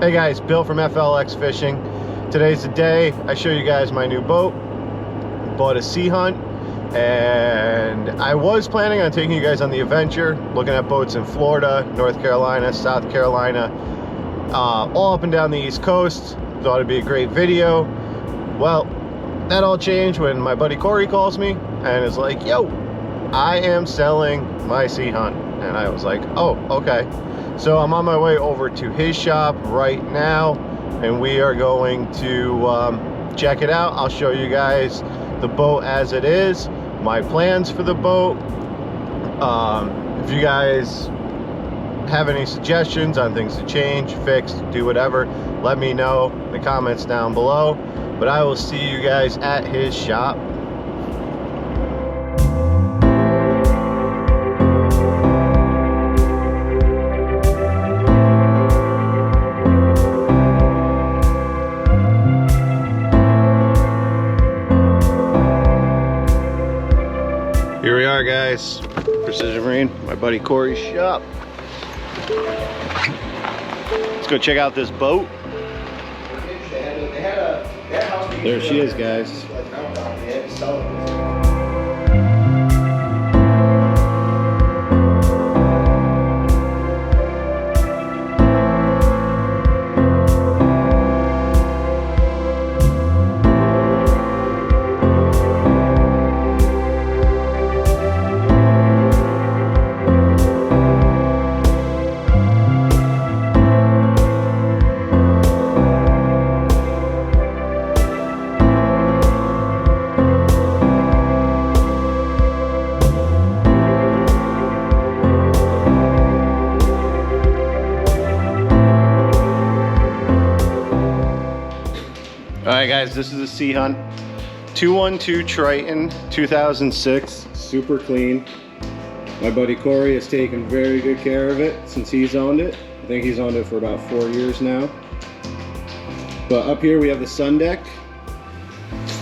Hey guys, Bill from FLX Fishing. Today's the day I show you guys my new boat. Bought a Sea Hunt, and I was planning on taking you guys on the adventure, looking at boats in Florida, North Carolina, South Carolina, all up and down the East Coast. Thought it'd be a great video. Well, that all changed when my buddy Corey calls me and is like, yo, I am selling my Sea Hunt. And I was like, oh, okay. So I'm on my way over to his shop right now, and we are going to check it out. I'll show you guys the boat as it is, my plans for the boat. If you guys have any suggestions on things to change, fix, do whatever, let me know in the comments down below. But I will see you guys at his shop. Here we are, guys. Precision Marine, my buddy Corey's shop. Let's go check out this boat. There she is, guys. Alright guys, this is a Sea Hunt 212 Triton 2006, super clean. My buddy Corey has taken very good care of it since he's owned it. I think he's owned it for about 4 years now. But up here we have the sun deck.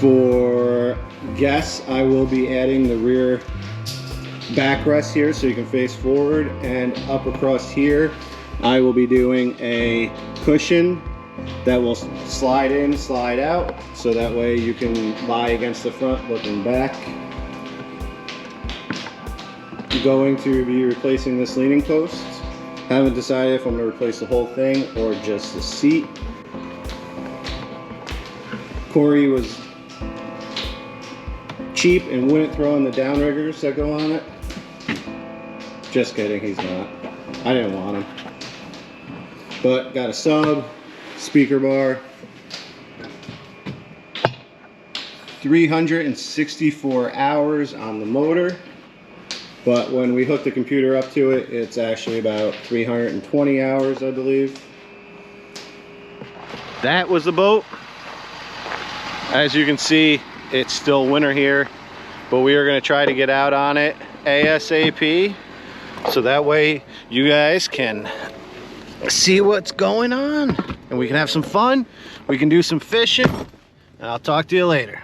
For guests, I will be adding the rear backrest here so you can face forward, and up across here I will be doing a cushion that will slide in, slide out, so that way you can lie against the front looking back. I'm going to be replacing this leaning post. Haven't decided if I'm going to replace the whole thing or just the seat. Corey was cheap and wouldn't throw in the downriggers that go on it. Just kidding, he's not. I didn't want him. But got a sub, speaker bar, 364 hours on the motor, but when we hook the computer up to it, it's actually about 320 hours, I believe. That was the boat. As you can see, it's still winter here, but we are going to try to get out on it ASAP, so that way you guys can see what's going on and we can have some fun. We can do some fishing, and I'll talk to you later.